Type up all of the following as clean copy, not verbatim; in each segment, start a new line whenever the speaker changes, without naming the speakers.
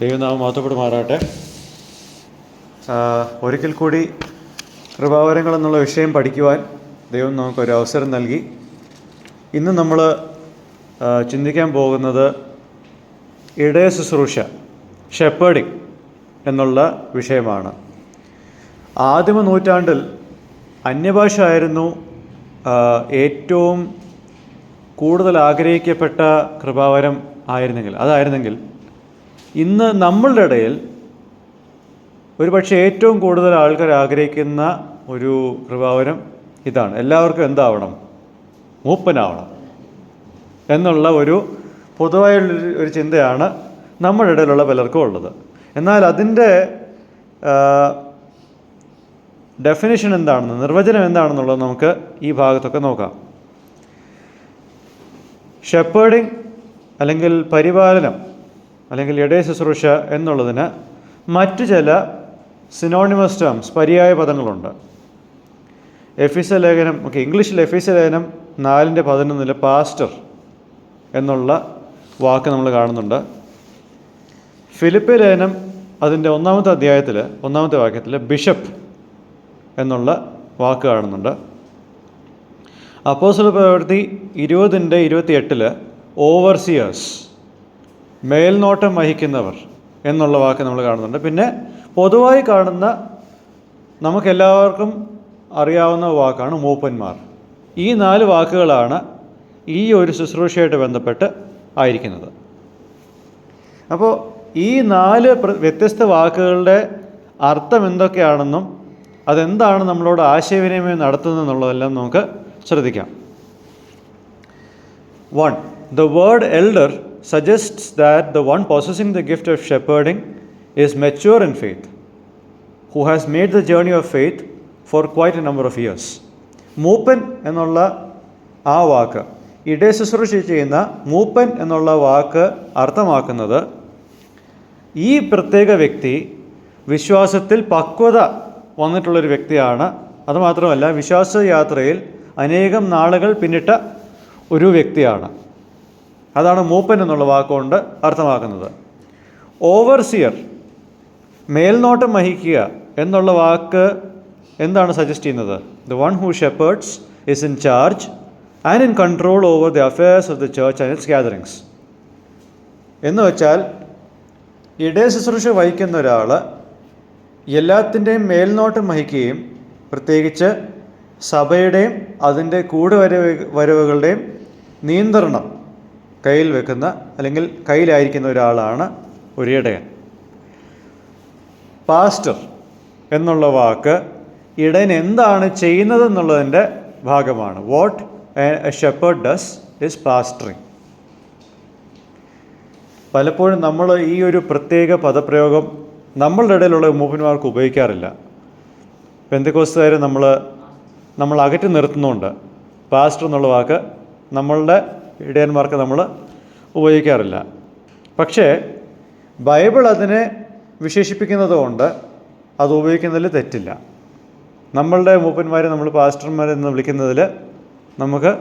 ദൈവനാമം മഹത്വപ്പെടുമാറാട്ടെ. ഒരിക്കൽ കൂടി കൃപാവരങ്ങൾ എന്നുള്ള വിഷയം പഠിക്കുവാൻ ദൈവം നമുക്കൊരു അവസരം നൽകി. ഇന്ന് നമ്മൾ ചിന്തിക്കാൻ പോകുന്നത് ഇടയ ശുശ്രൂഷ, ഷെപ്പേർഡിങ് എന്നുള്ള വിഷയമാണ്. ആദിമ നൂറ്റാണ്ടിൽ അന്യഭാഷ ആയിരുന്നു ഏറ്റവും കൂടുതൽ ആഗ്രഹിക്കപ്പെട്ട കൃപാവരം അതായിരുന്നെങ്കിൽ ഇന്ന് നമ്മളുടെ ഇടയിൽ ഒരുപക്ഷെ ഏറ്റവും കൂടുതൽ ആൾക്കാർ ആഗ്രഹിക്കുന്ന ഒരു കൃപാവരം ഇതാണ്. എല്ലാവർക്കും എന്താവണം? മൂപ്പനാവണം എന്നുള്ള ഒരു പൊതുവായുള്ളൊരു ചിന്തയാണ് നമ്മുടെ ഇടയിലുള്ള പലർക്കും ഉള്ളത്. എന്നാൽ അതിൻ്റെ ഡെഫിനിഷൻ എന്താണെന്ന്, നിർവചനം എന്താണെന്നുള്ളത് നമുക്ക് ഈ ഭാഗത്തൊക്കെ നോക്കാം. ഷെപ്പേർഡിങ് അല്ലെങ്കിൽ പരിപാലനം അല്ലെങ്കിൽ ഇടയ ശുശ്രൂഷ എന്നുള്ളതിന് മറ്റു ചില സിനോണിമസ് ടേംസ്, പര്യായ പദങ്ങളുണ്ട്. എഫീസ്യ ലേഖനം, ഇംഗ്ലീഷിൽ എഫീസ്യ ലേഖനം 4:11 പാസ്റ്റർ എന്നുള്ള വാക്ക് നമ്മൾ കാണുന്നുണ്ട്. ഫിലിപ്പി ലേഖനം അതിൻ്റെ 1-ാമത്തെ അധ്യായത്തിൽ 1-ാമത്തെ വാക്യത്തിൽ ബിഷപ്പ് എന്നുള്ള വാക്ക് കാണുന്നുണ്ട്. അപ്പോസ്തല പ്രവൃത്തി 20:28 ഓവർസിയേഴ്സ്, മേൽനോട്ടം വഹിക്കുന്നവർ എന്നുള്ള വാക്ക് നമ്മൾ കാണുന്നുണ്ട്. പിന്നെ പൊതുവായി കാണുന്ന നമുക്കെല്ലാവർക്കും അറിയാവുന്ന വാക്കാണ് മൂപ്പന്മാർ. ഈ 4 വാക്കുകളാണ് ഈ ഒരു ശുശ്രൂഷയായിട്ട് ബന്ധപ്പെട്ട് ആയിരിക്കുന്നത്. അപ്പോൾ ഈ 4 വ്യത്യസ്ത വാക്കുകളുടെ അർത്ഥം എന്തൊക്കെയാണെന്നും അതെന്താണ് നമ്മളോട് ആശയവിനിമയം നടത്തുന്നതെന്നുള്ളതെല്ലാം നമുക്ക് ശ്രദ്ധിക്കാം. 1. The word elder suggests that the one possessing the gift of shepherding is mature in faith, who has made the journey of faith for quite a number of years. മൂപ്പൻ എന്നുള്ള ആ വാക്ക്, ഇടയ ശുശ്രൂഷ ചെയ്യുന്ന മൂപ്പൻ എന്നുള്ള വാക്ക് അർത്ഥമാക്കുന്നത് ഈ പ്രത്യേക വ്യക്തി വിശ്വാസത്തിൽ പക്വത വന്നിട്ടുള്ളൊരു വ്യക്തിയാണ്. അതുമാത്രമല്ല, വിശ്വാസയാത്രയിൽ അനേകം നാളുകൾ പിന്നിട്ട ഒരു വ്യക്തിയാണ്. അതാണ് മൂപ്പൻ എന്നുള്ള വാക്കുകൊണ്ട് അർത്ഥമാക്കുന്നത്. ഓവർസിയർ, മേൽനോട്ടം വഹിക്കുക എന്നുള്ള വാക്ക് എന്താണ് സജസ്റ്റ് ചെയ്യുന്നത്? The one who shepherd's is in charge and in control over the affairs of the church and it's gatherings. എന്ന് വെച്ചാൽ ഇടയ ശുശ്രൂഷ വഹിക്കുന്ന ഒരാൾ എല്ലാത്തിൻ്റെയും മേൽനോട്ടം വഹിക്കുകയും പ്രത്യേകിച്ച് സഭയുടെയും അതിൻ്റെ വരവുകളുടെയും നിയന്ത്രണം കയ്യിൽ വെക്കുന്ന അല്ലെങ്കിൽ കയ്യിലായിരിക്കുന്ന ഒരാളാണ് ഒരു ഇടയൻ. പാസ്റ്റർ എന്നുള്ള വാക്ക് ഇടയൻ എന്താണ് ചെയ്യുന്നതെന്നുള്ളതിൻ്റെ ഭാഗമാണ്. What a shepherd does is pastoring. പലപ്പോഴും നമ്മൾ ഈ ഒരു പ്രത്യേക പദപ്രയോഗം നമ്മളുടെ ഇടയിലുള്ള മൂപ്പന്മാർക്ക് ഉപയോഗിക്കാറില്ല. പെന്തക്കോസ്തുകാർ നമ്മൾ അകറ്റി നിർത്തുന്നുണ്ട്. പാസ്റ്റർ എന്നുള്ള വാക്ക് നമ്മളുടെ ഇടയന്മാർക്ക് നമ്മൾ ഉപയോഗിക്കാറില്ല. പക്ഷേ ബൈബിൾ അതിനെ വിശേഷിപ്പിക്കുന്നത് കൊണ്ട് അത് ഉപയോഗിക്കുന്നതിൽ തെറ്റില്ല. നമ്മളുടെ മൂപ്പന്മാരെ നമ്മൾ പാസ്റ്റർമാരെന്ന് വിളിക്കുന്നതിൽ നമുക്ക്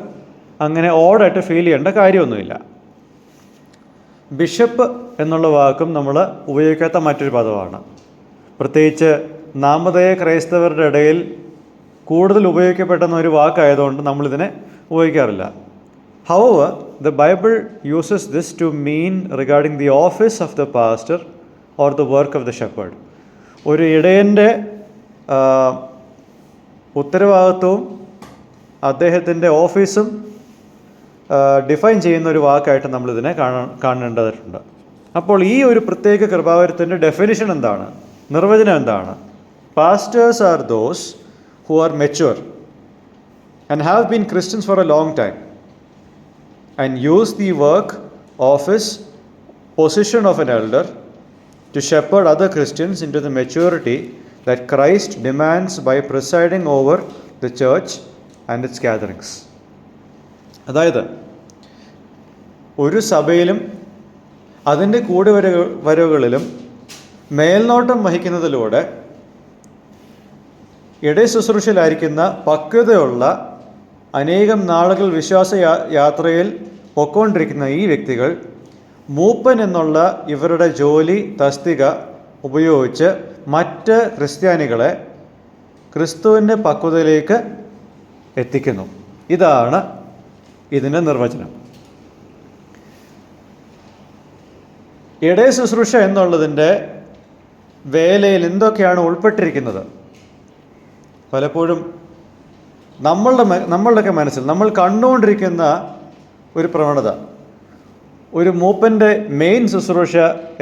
അങ്ങനെ ഓടായിട്ട് ഫീൽ ചെയ്യേണ്ട കാര്യമൊന്നുമില്ല. ബിഷപ്പ് എന്നുള്ള വാക്കും നമ്മൾ ഉപയോഗിക്കാത്ത മറ്റൊരു പദമാണ്. പ്രത്യേകിച്ച് നാമധേയ ക്രൈസ്തവരുടെ ഇടയിൽ കൂടുതൽ ഉപയോഗിക്കപ്പെടുന്ന ഒരു വാക്കായതുകൊണ്ട് നമ്മളിതിനെ ഉപയോഗിക്കാറില്ല. However, the Bible uses this to mean regarding the office of the pastor or the work of the shepherd. ഒരു ഇടയൻ്റെ ഉത്തരവാദിത്വവും അദ്ദേഹത്തിൻ്റെ ഓഫീസും ഡിഫൈൻ ചെയ്യുന്ന ഒരു വാക്കായിട്ട് നമ്മളിതിനെ കാണേണ്ടതായിട്ടുണ്ട്. അപ്പോൾ ഈ ഒരു പ്രത്യേക കൃപാവരത്തിൻ്റെ ഡെഫിനിഷൻ എന്താണ്? നിർവചനം എന്താണ്? Pastors are those who are mature and have been Christians for a long time and use the work, office, position of an elder to shepherd other Christians into the maturity that Christ demands by presiding over the church and its gatherings. അതായത് ഒരു സഭയിലും അതിൻ്റെ വരവുകളിലും മേൽനോട്ടം വഹിക്കുന്നതിലൂടെ ഇടയ ശുശ്രൂഷയിലായിരിക്കുന്ന പക്വതയുള്ള അനേകം നാളുകൾ വിശ്വാസ യാത്രയിൽ പൊക്കോണ്ടിരിക്കുന്ന ഈ വ്യക്തികൾ മൂപ്പൻ എന്നുള്ള ഇവരുടെ ജോലി തസ്തിക ഉപയോഗിച്ച് മറ്റ് ക്രിസ്ത്യാനികളെ ക്രിസ്തുവിൻ്റെ പക്വതയിലേക്ക് എത്തിക്കുന്നു. ഇതാണ് ഇതിൻ്റെ നിർവചനം. ഇടയ ശുശ്രൂഷ എന്നുള്ളതിൻ്റെ വേലയിൽ ഉൾപ്പെട്ടിരിക്കുന്നത്? പലപ്പോഴും നമ്മളുടെയൊക്കെ മനസ്സിൽ നമ്മൾ കണ്ടുകൊണ്ടിരിക്കുന്ന ഒരു പ്രവണത, ഒരു മൂപ്പൻ്റെ മെയിൻ ശുശ്രൂഷ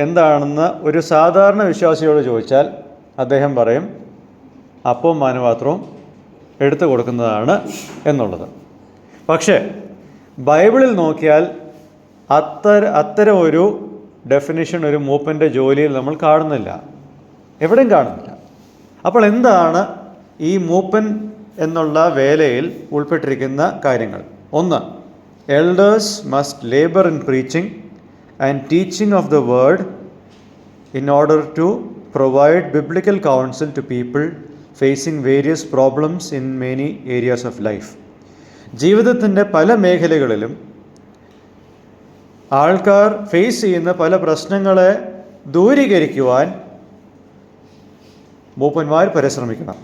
എന്താണെന്ന് ഒരു സാധാരണ വിശ്വാസിയോട് ചോദിച്ചാൽ അദ്ദേഹം പറയും അപ്പവും പാനപാത്രവും എടുത്തു കൊടുക്കുന്നതാണ് എന്നുള്ളത്. പക്ഷേ ബൈബിളിൽ നോക്കിയാൽ അത്തരം ഒരു ഡെഫിനിഷൻ ഒരു മൂപ്പൻ്റെ ജോലിയിൽ നമ്മൾ കാണുന്നില്ല, എവിടെയും കാണുന്നില്ല. അപ്പോൾ എന്താണ് ഈ മൂപ്പൻ എന്നുള്ള വേലയിൽ ഉൾപ്പെട്ടിരിക്കുന്ന കാര്യങ്ങൾ? ഒന്ന്, elders must labour in preaching and teaching of the word in order to provide biblical counsel to people facing various problems in many areas of life. ജീവിതത്തിൻ്റെ പല മേഖലകളിലും ആൾക്കാർ ഫേസ് ചെയ്യുന്ന പല പ്രശ്നങ്ങളെ ദൂരീകരിക്കുവാൻ മൂപ്പന്മാർ പരിശ്രമിക്കണം.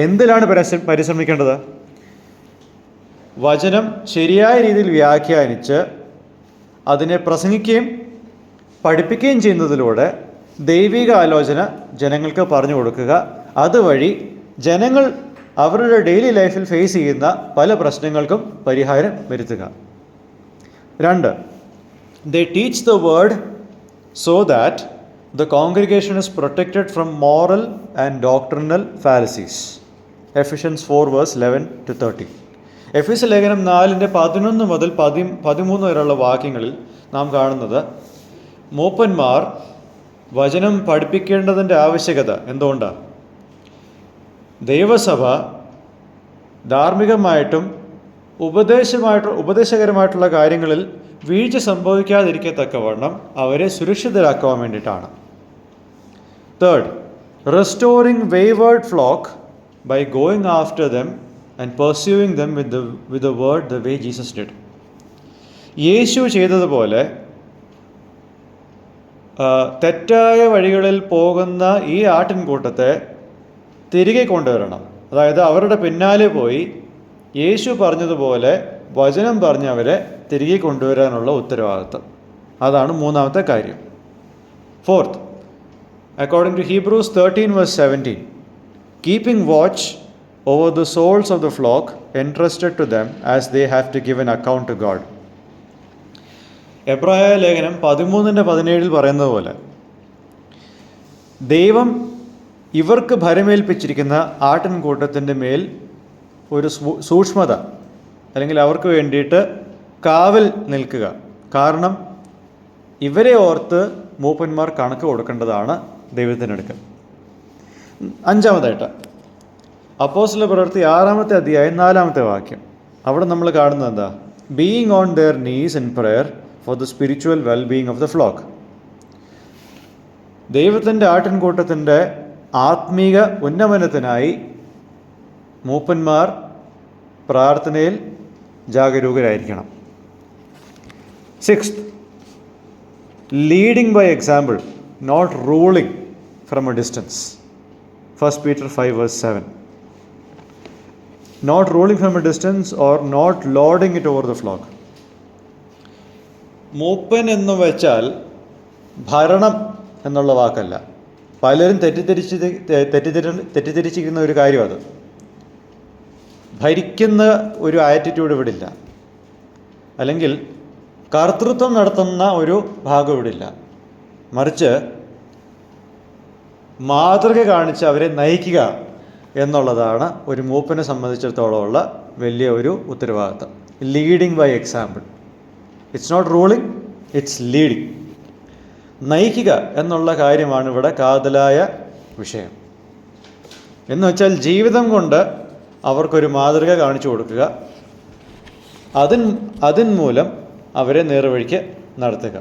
എന്തിലാണ് പരിശ്രമിക്കേണ്ടത്? വചനം ശരിയായ രീതിയിൽ വ്യാഖ്യാനിച്ച് അതിനെ പ്രസംഗിക്കുകയും പഠിപ്പിക്കുകയും ചെയ്യുന്നതിലൂടെ ദൈവിക ആലോചന ജനങ്ങൾക്ക് പറഞ്ഞു കൊടുക്കുക. അതുവഴി ജനങ്ങൾ അവരുടെ ഡെയിലി ലൈഫിൽ ഫേസ് ചെയ്യുന്ന പല പ്രശ്നങ്ങൾക്കും പരിഹാരം വരുത്തുക. 2, they teach the word so that the congregation is protected from moral and doctrinal fallacies. Ephesians 4 verse 11 to 13. എഫീസ് ലേഖനം 4:11 മുതൽ 13 വരെയുള്ള വാക്യങ്ങളിൽ നാം കാണുന്നത് മൂപ്പന്മാർ വചനം പഠിപ്പിക്കേണ്ടതിൻ്റെ ആവശ്യകത എന്തുകൊണ്ടാണ്? ദൈവസഭ ധാർമ്മികമായിട്ടും ഉപദേശകരമായിട്ടുള്ള കാര്യങ്ങളിൽ വീഴ്ച സംഭവിക്കാതിരിക്കത്തക്കവണ്ണം അവരെ സുരക്ഷിതരാക്കുവാൻ വേണ്ടിയിട്ടാണ്. 3, restoring wayward flock by going after them and pursuing them with the word the way Jesus did. യേശു ചെയ്തതുപോലെ തെറ്റായ വഴികളിൽ പോകുന്ന ഈ ആട്ടിൻകൂട്ടത്തെ തിരികെ കൊണ്ടുവരണം. അതായത് അവരുടെ പിന്നാലെ പോയി യേശു പറഞ്ഞതുപോലെ വചനം പറഞ്ഞ് അവരെ തിരികെ കൊണ്ടുവരാനുള്ള ഉത്തരവാദിത്വം. അതാണ് മൂന്നാമത്തെ കാര്യം. 4th, according to Hebrews 13 verse 17, keeping watch over the souls of the flock entrusted to them as they have to give an account to God. എബ്രായ ലേഖനം 13:17 പറയുന്നത് പോലെ ദൈവം ഇവർക്ക് ഭരമേൽപ്പിച്ചിരിക്കുന്ന ആട്ടിൻകൂട്ടത്തിൻ്റെ മേൽ ഒരു സൂക്ഷ്മത അല്ലെങ്കിൽ അവർക്ക് വേണ്ടിയിട്ട് കാവൽ നിൽക്കുക. കാരണം ഇവരെ ഓർത്ത് മൂപ്പന്മാർ കണക്ക് കൊടുക്കേണ്ടതാണ് ദൈവത്തിനടുക്കൽ. 5ാമതായിട്ട് അപ്പോസ്തല പ്രവൃത്തി 6-ാമത്തെ അധ്യായം 4-ാമത്തെ വാക്യം. അവിടെ നമ്മൾ കാണുന്നത് എന്താ? Being on their knees in prayer for the spiritual well being of the flock. ദൈവത്തിൻ്റെ ആട്ടിൻകൂട്ടത്തിൻ്റെ ആത്മീക ഉന്നമനത്തിനായി മൂപ്പന്മാർ പ്രാർത്ഥനയിൽ ജാഗരൂകരായിരിക്കണം. 6th, leading by example, not ruling from a distance. 1 Peter 5 verse 7. Not ruling from a distance or not lording it over the flock. മൂപ്പൻ എന്ന് വെച്ചാൽ ഭരണം എന്നുള്ള വാക്കല്ല. പലരും തെറ്റിദ്ധരിച്ചിരിക്കുന്ന ഒരു കാര്യം അത്. ഭരിക്കുന്ന ഒരു ആറ്റിറ്റ്യൂഡ് ഇവിടെ ഇല്ല, അല്ലെങ്കിൽ കർത്തൃത്വം നടത്തുന്ന ഒരു ഭാഗം ഇവിടെ ഇല്ല. മറിച്ച് മാതൃക കാണിച്ച് അവരെ നയിക്കുക എന്നുള്ളതാണ് ഒരു മൂപ്പനെ സംബന്ധിച്ചിടത്തോളം ഉള്ള വലിയ ഒരു ഉത്തരവാദിത്തം. Leading by example. It's not ruling, it's leading. നയിക്കുക എന്നുള്ള കാര്യമാണ് ഇവിടെ കാതലായ വിഷയം. എന്ന് വെച്ചാൽ ജീവിതം കൊണ്ട് അവർക്കൊരു മാതൃക കാണിച്ചു കൊടുക്കുക, അതിൻ മൂലം അവരെ നേർവഴിക്ക് നടത്തുക.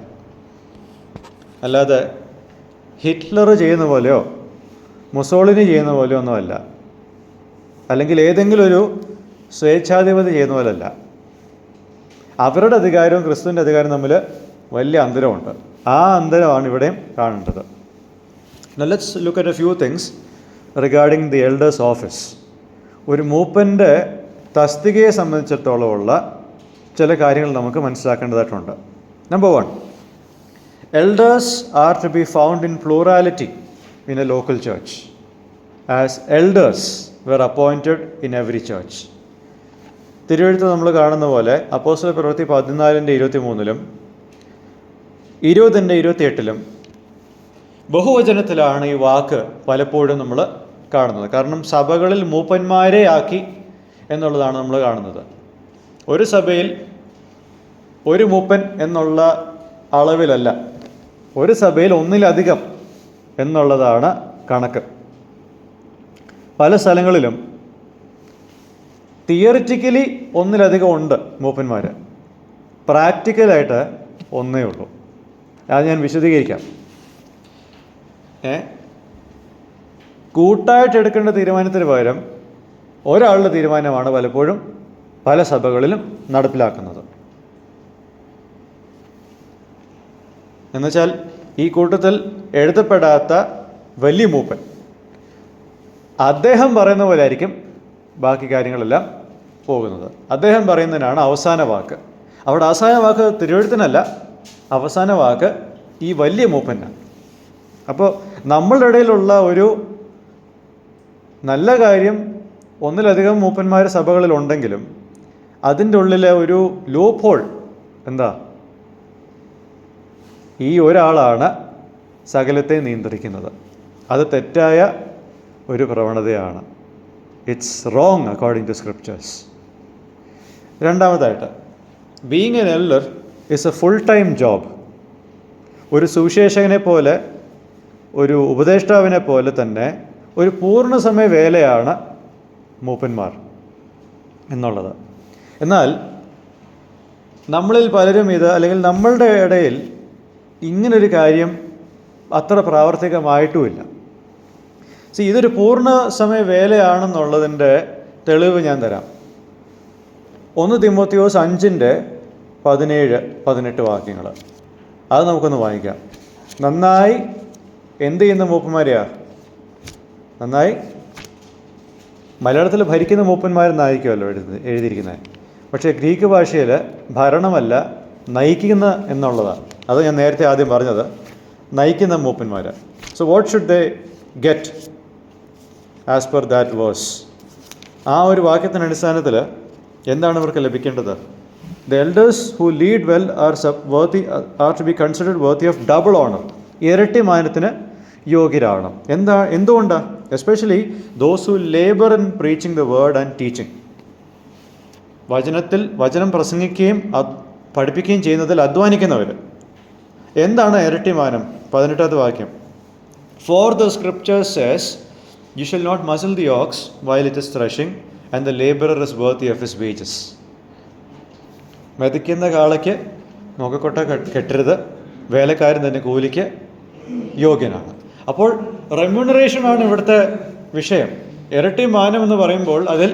അല്ലാതെ ഹിറ്റ്ലർ ചെയ്യുന്ന പോലെയോ മുസോളിനി ചെയ്യുന്ന പോലെയോ ഒന്നുമല്ല, അല്ലെങ്കിൽ ഏതെങ്കിലും ഒരു സ്വേച്ഛാധിപതി ചെയ്യുന്ന പോലെയല്ല. അവരുടെ അധികാരവും ക്രിസ്തുവിൻ്റെ അധികാരവും തമ്മിൽ വലിയ അന്തരമുണ്ട്. ആ അന്തരമാണ് ഇവിടെയും കാണേണ്ടത്. Now let's look at a few things regarding the elder's office. ഒരു മൂപ്പൻ്റെ തസ്തികയെ സംബന്ധിച്ചിടത്തോളമുള്ള ചില കാര്യങ്ങൾ നമുക്ക് മനസ്സിലാക്കേണ്ടതായിട്ടുണ്ട്. Number 1, elders are to be found in plurality in a local church, as elders were appointed in every church. തിരുവെഴുത്ത് നമ്മൾ കാണുന്ന പോലെ അപ്പോസ്തല പ്രവൃത്തി 14:23 20:28 ബഹുവചനത്തിലാണ് ഈ വാക്ക് പലപ്പോഴും നമ്മൾ കാണുന്നത്. കാരണം സഭകളിൽ മൂപ്പന്മാരെ ആക്കി എന്നുള്ളതാണ് നമ്മൾ കാണുന്നത്. ഒരു സഭയിൽ ഒരു മൂപ്പൻ എന്നുള്ള അളവിലല്ല, ഒരു സഭയിൽ ഒന്നിലധികം എന്നുള്ളതാണ് കണക്ക്. പല സ്ഥലങ്ങളിലും തിയറിറ്റിക്കലി ഒന്നിലധികം ഉണ്ട് മൂപ്പന്മാർ, പ്രാക്ടിക്കലായിട്ട് ഒന്നേ ഉള്ളൂ. അത് ഞാൻ വിശദീകരിക്കാം. കൂട്ടായിട്ട് എടുക്കേണ്ട തീരുമാനത്തിന് പകരം ഒരാളുടെ തീരുമാനമാണ് പലപ്പോഴും പല സഭകളിലും നടപ്പിലാക്കുന്നത്. എന്നുവെച്ചാൽ ഈ കൂട്ടത്തിൽ എഴുതപ്പെടാത്ത വലിയ മൂപ്പൻ, അദ്ദേഹം പറയുന്ന പോലെ ആയിരിക്കും ബാക്കി കാര്യങ്ങളെല്ലാം പോകുന്നത്. അദ്ദേഹം പറയുന്നതിനാണ് അവസാന വാക്ക്. അവിടെ അവസാന വാക്ക് തിരുവെഴുത്തിനല്ല, അവസാന വാക്ക് ഈ വലിയ മൂപ്പനാണ്. അപ്പോൾ നമ്മളുടെ ഇടയിലുള്ള ഒരു നല്ല കാര്യം ഒന്നിലധികം മൂപ്പന്മാർ സഭകളിലുണ്ടെങ്കിലും അതിൻ്റെ ഉള്ളിലെ ഒരു ലൂപ്പ് ഹോൾ എന്താ? ഈ ഒരാളാണ് സകലത്തെ നിയന്ത്രിക്കുന്നത്. അത് തെറ്റായ ഒരു പ്രവണതയാണ്. It's wrong according to scriptures. രണ്ടാമതായിട്ട്, being an elder is a full time job. ഒരു സുവിശേഷകനെ പോലെ, ഒരു ഉപദേഷ്ടാവിനെ പോലെ തന്നെ ഒരു പൂർണ്ണസമയ വേലയാണ് മൂപ്പന്മാർ എന്നുള്ളത്. എന്നാൽ നമ്മളിൽ പലരും ഇത്, അല്ലെങ്കിൽ നമ്മളുടെ ഇടയിൽ ഇങ്ങനൊരു കാര്യം അത്ര പ്രാവർത്തികമായിട്ടുമില്ല. ഇതൊരു പൂർണ്ണ സമയ വേലയാണെന്നുള്ളതിൻ്റെ തെളിവ് ഞാൻ തരാം. 1 തിമോത്തിയോസ് 5:17-18 വാക്യങ്ങൾ, അത് നമുക്കൊന്ന് വായിക്കാം. നന്നായി എന്ത് ചെയ്യുന്ന മൂപ്പന്മാരെയാ? നന്നായി മലയാളത്തിൽ ഭരിക്കുന്ന മൂപ്പന്മാരെന്നായിരിക്കുമല്ലോ എഴുതിയിരിക്കുന്നത്. പക്ഷേ ഗ്രീക്ക് ഭാഷയിൽ ഭരണമല്ല, നയിക്കുന്ന എന്നുള്ളതാണ്. അത് ഞാൻ നേരത്തെ ആദ്യം പറഞ്ഞത്, നയിക്കുന്ന മൂപ്പന്മാർ. So what should they get as per that verse? ആ ഒരു വാക്യത്തിൻ്റെ അടിസ്ഥാനത്തിൽ എന്താണ് ഇവർക്ക് ലഭിക്കേണ്ടത്? The elders who lead well are to be considered worthy of double honour. ഇരട്ടി മാനത്തിന് യോഗ്യരാകണം. എന്തുകൊണ്ടാണ്? Especially those who labour in preaching the word and teaching. വചനം പ്രസംഗിക്കുകയും പഠിപ്പിക്കുകയും ചെയ്യുന്നതിൽ അധ്വാനിക്കുന്നവർ. എന്താണ് ഇരട്ടിമാനം? 18ാമത്തെ വാക്യം, for the scripture says you shall not muzzle the ox while it is threshing and the labourer is worthy of his wages. മെതിക്കുന്ന കാളയ്ക്ക് നോക്കക്കൊട്ട കെട്ടരുത്, വേലക്കാരൻ തന്നെ കൂലിക്ക് യോഗ്യനാണ്. അപ്പോൾ റെമ്യൂണറേഷനാണ് ഇവിടുത്തെ വിഷയം. ഇരട്ടി മാനം എന്ന് പറയുമ്പോൾ അതിൽ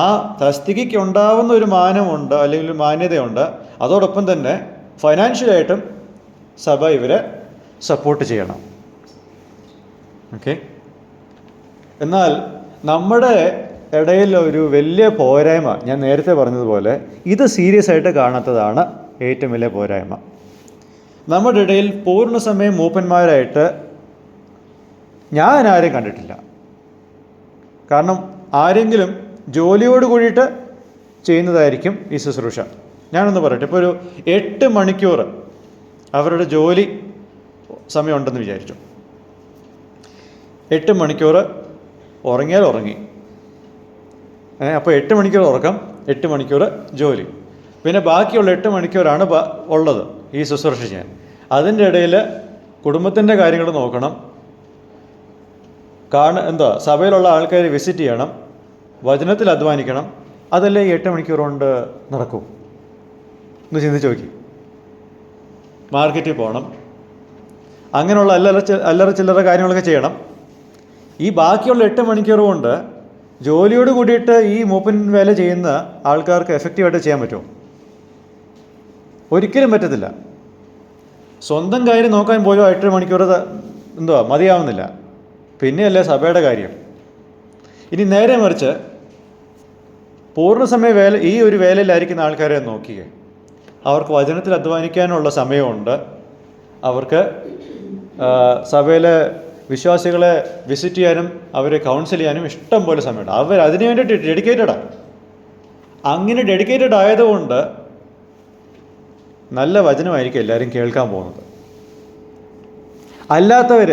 ആ തസ്തികയ്ക്ക് ഉണ്ടാവുന്ന ഒരു മാനമുണ്ട്, അല്ലെങ്കിൽ ഒരു മാന്യതയുണ്ട്. അതോടൊപ്പം തന്നെ ഫൈനാൻഷ്യലായിട്ടും സഭ ഇവരെ സപ്പോർട്ട് ചെയ്യണം. ഓക്കെ. എന്നാൽ നമ്മുടെ ഇടയിൽ ഒരു വലിയ പോരായ്മ, ഞാൻ നേരത്തെ പറഞ്ഞതുപോലെ, ഇത് സീരിയസ് ആയിട്ട് കാണാത്തതാണ് ഏറ്റവും വലിയ പോരായ്മ. നമ്മുടെ ഇടയിൽ പൂർണ്ണസമയം മൂപ്പന്മാരായിട്ട് ഞാൻ ആരെയും കണ്ടിട്ടില്ല. കാരണം ആരെങ്കിലും ജോലിയോട് കൂടിയിട്ട് ചെയ്യുന്നതായിരിക്കും ഈ ശുശ്രൂഷ. ഞാനൊന്ന് പറയട്ടെ, ഇപ്പോൾ ഒരു 8 മണിക്കൂർ അവരുടെ ജോലി സമയമുണ്ടെന്ന് വിചാരിച്ചു. 8 മണിക്കൂർ ഉറങ്ങിയാൽ ഉറങ്ങി. അപ്പോൾ 8 മണിക്കൂർ ഉറക്കം, 8 മണിക്കൂർ ജോലി, പിന്നെ ബാക്കിയുള്ള 8 മണിക്കൂറാണ് ഉള്ളത് ഈ ശുശ്രൂഷ ചെയ്യാൻ. അതിൻ്റെ ഇടയിൽ കുടുംബത്തിൻ്റെ കാര്യങ്ങൾ നോക്കണം, സഭയിലുള്ള ആൾക്കാർ വിസിറ്റ് ചെയ്യണം, വചനത്തിൽ അധ്വാനിക്കണം. അതല്ലേ ഈ 8 മണിക്കൂർ കൊണ്ട് നടക്കും? ഒന്ന് ചിന്തിച്ച് നോക്കി. മാർക്കറ്റിൽ പോകണം, അങ്ങനെയുള്ള അല്ലറ ചില്ലറ കാര്യങ്ങളൊക്കെ ചെയ്യണം. ഈ ബാക്കിയുള്ള 8 മണിക്കൂർ കൊണ്ട് ജോലിയോട് കൂടിയിട്ട് ഈ മൂപ്പൻ വേല ചെയ്യുന്ന ആൾക്കാർക്ക് എഫക്റ്റീവായിട്ട് ചെയ്യാൻ പറ്റുമോ? ഒരിക്കലും പറ്റത്തില്ല. സ്വന്തം കാര്യം നോക്കാൻ പോലും 8 മണിക്കൂർ മതിയാവുന്നില്ല, പിന്നെയല്ലേ സഭയുടെ കാര്യം. ഇനി നേരെ മറിച്ച് പൂർണ്ണസമയ വേല, ഈ ഒരു വേലയിലായിരിക്കുന്ന ആൾക്കാരെ നോക്കിയേ, അവർക്ക് വചനത്തിൽ അധ്വാനിക്കാനുള്ള സമയമുണ്ട്, അവർക്ക് സഭയിലെ വിശ്വാസികളെ വിസിറ്റ് ചെയ്യാനും അവരെ കൗൺസിൽ ചെയ്യാനും ഇഷ്ടം പോലെ സമയമുണ്ട്. അവർ അതിനു വേണ്ടിയിട്ട് ഡെഡിക്കേറ്റഡാണ്. അങ്ങനെ ഡെഡിക്കേറ്റഡ് ആയതുകൊണ്ട് നല്ല വചനമായിരിക്കും എല്ലാവരും കേൾക്കാൻ പോകുന്നത്. അല്ലാത്തവർ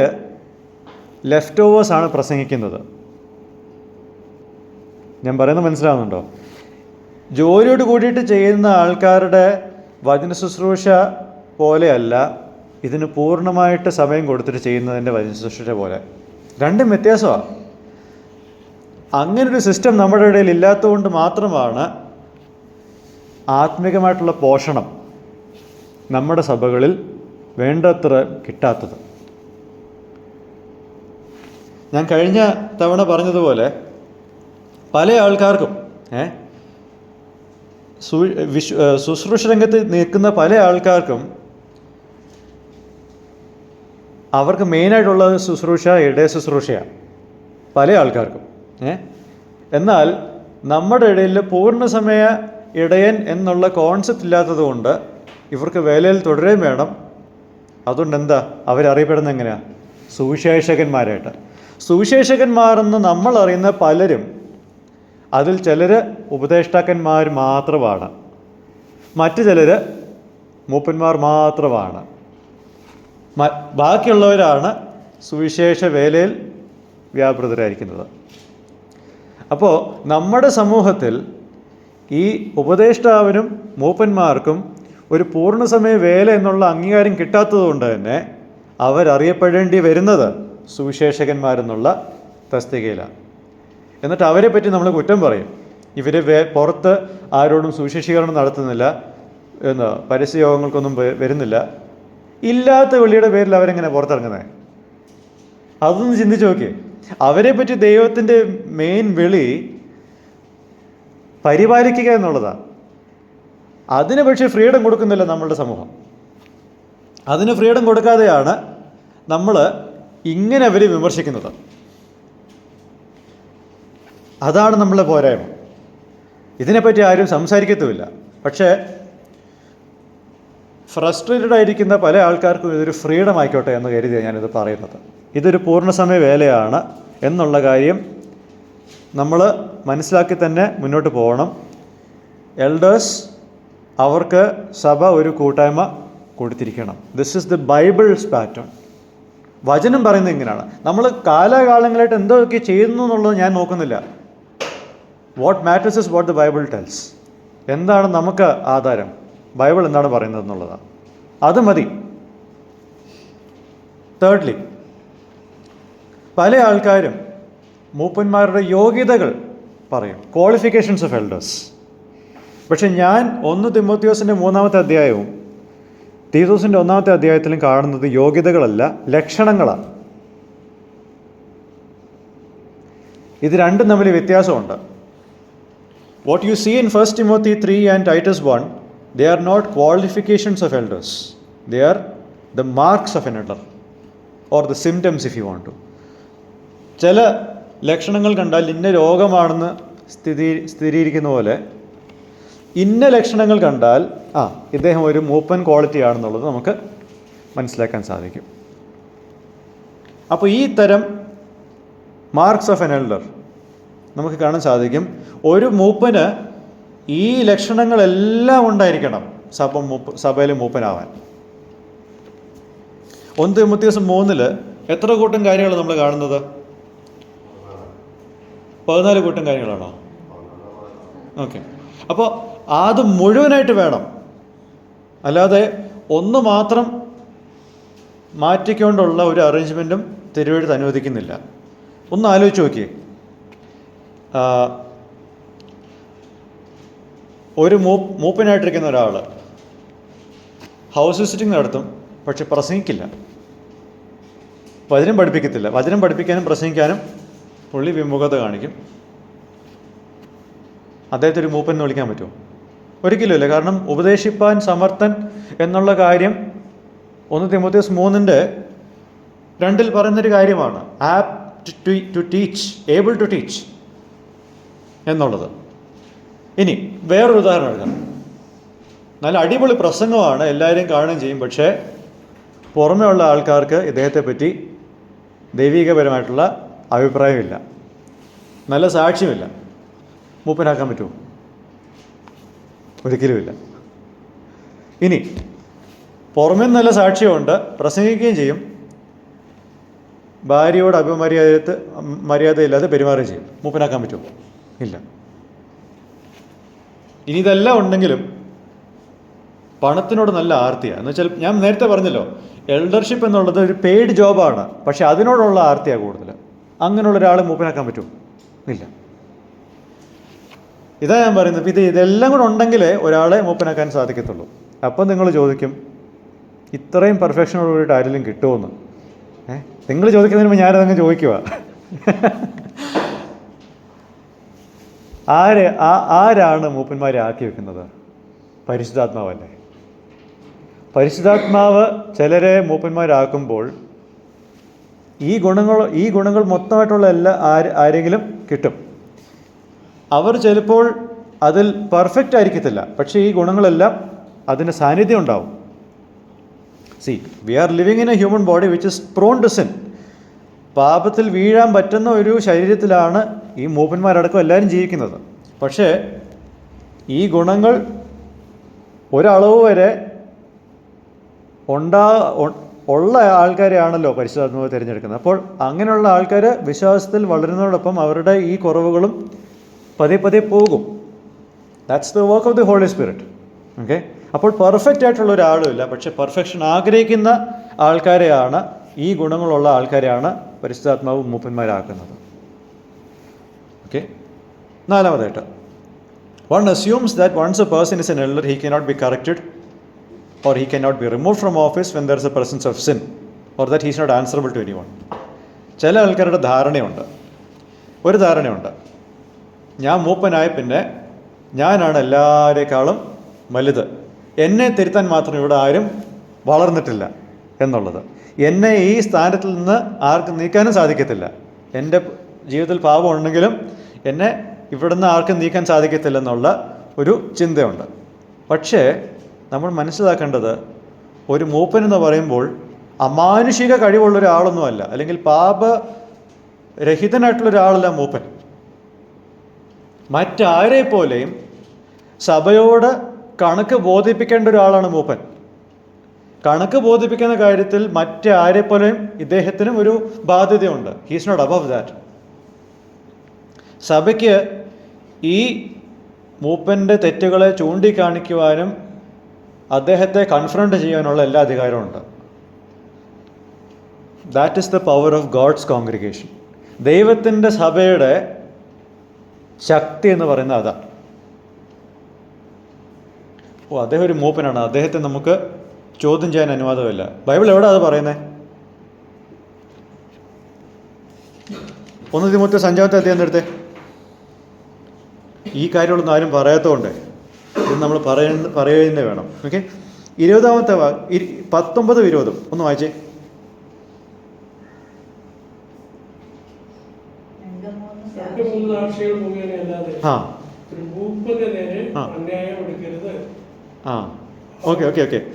ലെഫ്റ്റ് ഓവേഴ്സാണ് പ്രസംഗിക്കുന്നത്. ഞാൻ പറയുന്നത് മനസ്സിലാവുന്നുണ്ടോ? ജോലിയോട് കൂടിയിട്ട് ചെയ്യുന്ന ആൾക്കാരുടെ വചന ശുശ്രൂഷ പോലെയല്ല ഇതിന് പൂർണ്ണമായിട്ട് സമയം കൊടുത്തിട്ട് ചെയ്യുന്നതിൻ്റെ വചന ശുശ്രൂഷ പോലെ. രണ്ടും വ്യത്യാസമാണ്. അങ്ങനൊരു സിസ്റ്റം നമ്മുടെ ഇടയിൽ ഇല്ലാത്തതുകൊണ്ട് മാത്രമാണ് ആത്മീകമായിട്ടുള്ള പോഷണം നമ്മുടെ സഭകളിൽ വേണ്ടത്ര കിട്ടാത്തത്. ഞാൻ കഴിഞ്ഞ തവണ പറഞ്ഞതുപോലെ പല ആൾക്കാർക്കും ശുശ്രൂഷ രംഗത്ത് നിൽക്കുന്ന പല ആൾക്കാർക്കും അവർക്ക് മെയിനായിട്ടുള്ള ശുശ്രൂഷ ഇടയ ശുശ്രൂഷയാണ് പല ആൾക്കാർക്കും. എന്നാൽ നമ്മുടെ ഇടയിൽ പൂർണ്ണസമയ ഇടയൻ എന്നുള്ള കോൺസെപ്റ്റ് ഇല്ലാത്തത് കൊണ്ട് ഇവർക്ക് വേലയിൽ തുടരുകയും വേണം. അതുകൊണ്ട് എന്താ അവരറിയപ്പെടുന്നത് എങ്ങനെയാണ്? സുവിശേഷകന്മാരായിട്ട്. സുവിശേഷകന്മാരെന്ന് നമ്മൾ അറിയുന്ന പലരും അതിൽ ചിലർ ഉപദേഷ്ടാക്കന്മാർ മാത്രമാണ്, മറ്റു ചിലർ മൂപ്പന്മാർ മാത്രമാണ്. ബാക്കിയുള്ളവരാണ് സുവിശേഷ വേലയിൽ വ്യാപൃതരായിരിക്കുന്നത്. അപ്പോൾ നമ്മുടെ സമൂഹത്തിൽ ഈ ഉപദേഷ്ടാവിനും മൂപ്പന്മാർക്കും ഒരു പൂർണ്ണസമയ വേല എന്നുള്ള അംഗീകാരം കിട്ടാത്തതുകൊണ്ട് തന്നെ അവരറിയപ്പെടേണ്ടി വരുന്നത് സുവിശേഷകന്മാരെന്നുള്ള തസ്തികയിലാണ്. എന്നിട്ട് അവരെ പറ്റി നമ്മൾ കുറ്റം പറയും. ഇവർ പുറത്ത് ആരോടും സുവിശേഷീകരണം നടത്തുന്നില്ല, പരസ്യയോഗങ്ങൾക്കൊന്നും വരുന്നില്ല. ഇല്ലാത്ത വിളിയുടെ പേരിൽ അവരെങ്ങനെ പുറത്തിറങ്ങുന്നത്? അതൊന്ന് ചിന്തിച്ച് നോക്കിയേ. അവരെ പറ്റി ദൈവത്തിൻ്റെ മെയിൻ വിളി പരിപാലിക്കുക എന്നുള്ളതാണ്. അതിന് പക്ഷേ ഫ്രീഡം കൊടുക്കുന്നില്ല നമ്മളുടെ സമൂഹം. അതിന് ഫ്രീഡം കൊടുക്കാതെയാണ് നമ്മൾ ഇങ്ങനെ അവരെ വിമർശിക്കുന്നത്. അതാണ് നമ്മളെ പോരായ്മ. ഇതിനെപ്പറ്റി ആരും സംസാരിക്കത്തുമില്ല. പക്ഷേ ഫ്രസ്ട്രേറ്റഡ് ആയിരിക്കുന്ന പല ആൾക്കാർക്കും ഇതൊരു ഫ്രീഡം ആയിക്കോട്ടെ എന്ന് കരുതിയാണ് ഞാനിത് പറയുന്നത്. ഇതൊരു പൂർണ്ണസമയ വേലയാണ് എന്നുള്ള കാര്യം നമ്മൾ മനസ്സിലാക്കി തന്നെ മുന്നോട്ട് പോകണം. എൽഡേഴ്സ്, അവർക്ക് സഭ ഒരു കൂട്ടായ്മ കൊടുത്തിരിക്കണം. This is the Bible's pattern. വചനം പറയുന്നത് ഇങ്ങനെയാണ്. നമ്മൾ കാലാകാലങ്ങളായിട്ട് എന്തൊക്കെ ചെയ്യുന്നു എന്നുള്ളത് ഞാൻ നോക്കുന്നില്ല. What matters is what the Bible tells. എന്താണ് നമുക്ക് ആധാരം? ബൈബിൾ എന്താണ് പറയുന്നത് എന്നുള്ളതാണ്. അത് മതി. തേർഡ്ലി, പല ആൾക്കാരും മൂപ്പന്മാരുടെ യോഗ്യതകൾ പറയും, ക്വാളിഫിക്കേഷൻസ് ഓഫ് എൽഡേഴ്സ്. പക്ഷെ ഞാൻ 1 തിമോത്തിയോസിൻ്റെ 3-ാമത്തെ അധ്യായവും തീത്തോസിൻ്റെ 1-ാമത്തെ അധ്യായത്തിലും കാണുന്നത് യോഗ്യതകളല്ല, ലക്ഷണങ്ങളാണ്. ഇത് രണ്ടും തമ്മിൽ വ്യത്യാസമുണ്ട്. What you see in 1 Timothy 3 and Titus 1, they are not qualifications of elders. They are the marks of an elder, or the symptoms if you want to. ചില ലക്ഷണങ്ങൾ കണ്ടാൽ ഇന്ന രോഗമാണെന്ന് സ്ഥിരീകരിക്കുന്ന പോലെ ഇന്ന ലക്ഷണങ്ങൾ കണ്ടാൽ ഇദ്ദേഹം ഒരു മൂപ്പൻ ക്വാളിറ്റി ആണെന്നുള്ളത് നമുക്ക് മനസ്സിലാക്കാൻ സാധിക്കും. അപ്പോൾ ഈ തരം മാർക്സ് ഓഫ് എൻ എൽഡർ നമുക്ക് കാണാൻ സാധിക്കും. ഒരു മൂപ്പന് ഈ ലക്ഷണങ്ങളെല്ലാം ഉണ്ടായിരിക്കണം സഭയിൽ മൂപ്പനാവാൻ. 1 തിമോത്തിയോസ് 3 എത്ര കൂട്ടം കാര്യങ്ങൾ നമ്മൾ കാണുന്നത്? 14 കൂട്ടം കാര്യങ്ങളാണോ? ഓക്കെ. അപ്പോൾ അത് മുഴുവനായിട്ട് വേണം. അല്ലാതെ ഒന്ന് മാത്രം മാറ്റിക്കൊണ്ടുള്ള ഒരു അറേഞ്ച്മെൻറ്റും തിരുവെഴുത്ത് അനുവദിക്കുന്നില്ല. ഒന്ന് ആലോചിച്ച് നോക്കിയേ. ഒരു മൂപ്പനായിട്ടിരിക്കുന്ന ഒരാൾ ഹൗസ് വിസിറ്റിംഗ് നടത്തും, പക്ഷെ പ്രസംഗിക്കില്ല, വചനം പഠിപ്പിക്കത്തില്ല. വചനം പഠിപ്പിക്കാനും പ്രസംഗിക്കാനും പുള്ളി വിമുഖത കാണിക്കും. അദ്ദേഹത്തെ ഒരു മൂപ്പൻ എന്ന് വിളിക്കാൻ പറ്റുമോ? ഒരിക്കലുമില്ല. കാരണം ഉപദേശിപ്പാൻ സമർത്ഥൻ എന്നുള്ള കാര്യം 1 തിമോത്തിയോസ് 3:2 പറയുന്നൊരു കാര്യമാണ് apt to teach, able to teach എന്നുള്ളത്. ഇനി വേറൊരു ഉദാഹരണം എടുക്കാം. നല്ല അടിപൊളി പ്രസംഗമാണ്, എല്ലാവരും കാണുകയും ചെയ്യും. പക്ഷേ പുറമേ ഉള്ള ആൾക്കാർക്ക് ഇദ്ദേഹത്തെ പറ്റി ദൈവികപരമായിട്ടുള്ള അഭിപ്രായമില്ല, നല്ല സാക്ഷ്യമില്ല. മൂപ്പനാക്കാൻ പറ്റുമോ? ഒരിക്കലുമില്ല. ഇനി പുറമേ നല്ല സാക്ഷ്യമുണ്ട്, പ്രസംഗിക്കുകയും ചെയ്യും, ഭാര്യയോട് മര്യാദയില്ലാതെ പെരുമാറുകയും ചെയ്യും. മൂപ്പനാക്കാൻ പറ്റുമോ? ഇല്ല. ഇനി ഇതെല്ലാം ഉണ്ടെങ്കിലും പണത്തിനോട് നല്ല ആർത്തിയാണ്. എന്ന് വെച്ചാൽ ഞാൻ നേരത്തെ പറഞ്ഞല്ലോ, എൽഡർഷിപ്പ് എന്നുള്ളത് ഒരു പെയ്ഡ് ജോബാണ്, പക്ഷെ അതിനോടുള്ള ആർത്തിയാണ് കൂടുതൽ. അങ്ങനെയുള്ള ഒരാളെ മൂപ്പനാക്കാൻ പറ്റുമോ? ഇല്ല. ഇതാ ഞാൻ പറയുന്നത്. ഇതെല്ലാം കൂടെ ഉണ്ടെങ്കിലേ ഒരാളെ മൂപ്പനാക്കാൻ സാധിക്കത്തുള്ളൂ. അപ്പം നിങ്ങൾ ചോദിക്കും, ഇത്രയും പെർഫെക്ഷനോട് കൂടിയിട്ട് ആരെങ്കിലും കിട്ടുമെന്ന്. നിങ്ങൾ ചോദിക്കുന്നതിന് മുമ്പ് ഞാനതങ്ങ് ചോദിക്കുക. ആരാണ് മൂപ്പന്മാരെ ആക്കി വെക്കുന്നത്? പരിശുദ്ധാത്മാവല്ലേ. പരിശുദ്ധാത്മാവ് ചിലരെ മൂപ്പന്മാരാക്കുമ്പോൾ ഈ ഗുണങ്ങൾ മൊത്തമായിട്ടുള്ള ആരെങ്കിലും കിട്ടും. അവർ ചിലപ്പോൾ അതിൽ പെർഫെക്റ്റ് ആയിരിക്കത്തില്ല, പക്ഷേ ഈ ഗുണങ്ങളെല്ലാം അതിൻ്റെ സാന്നിധ്യം ഉണ്ടാവും. We are living in a human body which is prone to sin. പാപത്തിൽ വീഴാൻ പറ്റുന്ന ഒരു ശരീരത്തിലാണ് ഈ മൂപ്പന്മാരടക്കം എല്ലാവരും ജീവിക്കുന്നത്. പക്ഷേ ഈ ഗുണങ്ങൾ ഒരളവ് വരെ ഉള്ള ആൾക്കാരെയാണല്ലോ പരിശുദ്ധാത്മാവ് തിരഞ്ഞെടുക്കുന്നത്. അപ്പോൾ അങ്ങനെയുള്ള ആൾക്കാർ വിശ്വാസത്തിൽ വളരുന്നതോടൊപ്പം അവരുടെ ഈ കുറവുകളും പതിയെ പോകും. That's the work of the Holy Spirit. Okay. അപ്പോൾ പെർഫെക്റ്റ് ആയിട്ടുള്ള ഒരാളുമില്ല, പക്ഷെ പെർഫെക്ഷൻ ആഗ്രഹിക്കുന്ന ആൾക്കാരെയാണ്, ഈ ഗുണങ്ങളുള്ള ആൾക്കാരെയാണ് പരിശുദ്ധാത്മാവ് മൂപ്പന്മാരാക്കുന്നത്. ഓക്കെ. നാലാമതായിട്ട്, one assumes that once a person is an elder he cannot be corrected or he cannot be removed from office when there is a presence of sin, or that he is not answerable to anyone. ചില ആൾക്കാരുടെ ഒരു ധാരണയുണ്ട്, ഞാൻ മൂപ്പനായ പിന്നെ ഞാനാണ് എല്ലാവരേക്കാളും വലുത്, എന്നെ തിരുത്താൻ മാത്രം ഇവിടെ ആരും വളർന്നിട്ടില്ല എന്നുള്ളത്. എന്നെ ഈ സ്ഥാനത്തിൽ നിന്ന് ആർക്കും നീക്കാനും സാധിക്കത്തില്ല. എൻ്റെ ജീവിതത്തിൽ പാപം ഉണ്ടെങ്കിലും എന്നെ ഇവിടുന്ന് ആർക്കും നീക്കാൻ സാധിക്കത്തില്ലെന്നുള്ള ഒരു ചിന്തയുണ്ട്. പക്ഷേ നമ്മൾ മനസ്സിലാക്കേണ്ടത്, ഒരു മൂപ്പൻ എന്ന് പറയുമ്പോൾ അമാനുഷിക കഴിവുള്ള ഒരാളൊന്നുമല്ല, അല്ലെങ്കിൽ പാപരഹിതനായിട്ടുള്ള ഒരാളല്ല മൂപ്പൻ. മറ്റാരെ പോലെയും സഭയോട് കണക്ക് ബോധിപ്പിക്കേണ്ട ഒരാളാണ് മൂപ്പൻ. കണക്ക് ബോധിപ്പിക്കുന്ന കാര്യത്തിൽ മറ്റാരെ പോലെയും ഇദ്ദേഹത്തിനും ഒരു ബാധ്യതയുണ്ട്. He is not above that. സഭയ്ക്ക് ഈ മൂപ്പൻ്റെ തെറ്റുകളെ ചൂണ്ടിക്കാണിക്കുവാനും അദ്ദേഹത്തെ കൺഫ്രണ്ട് ചെയ്യാനുള്ള എല്ലാ അധികാരമുണ്ട്. That is the power of God's congregation. ദൈവത്തിൻ്റെ സഭയുടെ ശക്തി എന്ന് പറയുന്നത് അതാണ്. അദ്ദേഹം ഒരു മൂപ്പനാണ്, അദ്ദേഹത്തെ നമുക്ക് ചോദ്യം ചെയ്യാൻ അനുവാദമില്ല. ബൈബിൾ എവിടെ അത് പറയുന്നത്? 1 തിമോത്തിയോസ് 5-ാമത്തെ അധ്യായം എടുത്തേ. ഈ കാര്യങ്ങളൊന്നും ആരും പറയാത്തതുകൊണ്ട് ഇത് നമ്മൾ പറയുന്നേ വേണം. ഓക്കെ. 20-ാമത്തെ 19-20 ഒന്ന് വായിച്ചേ. ഓക്കെ.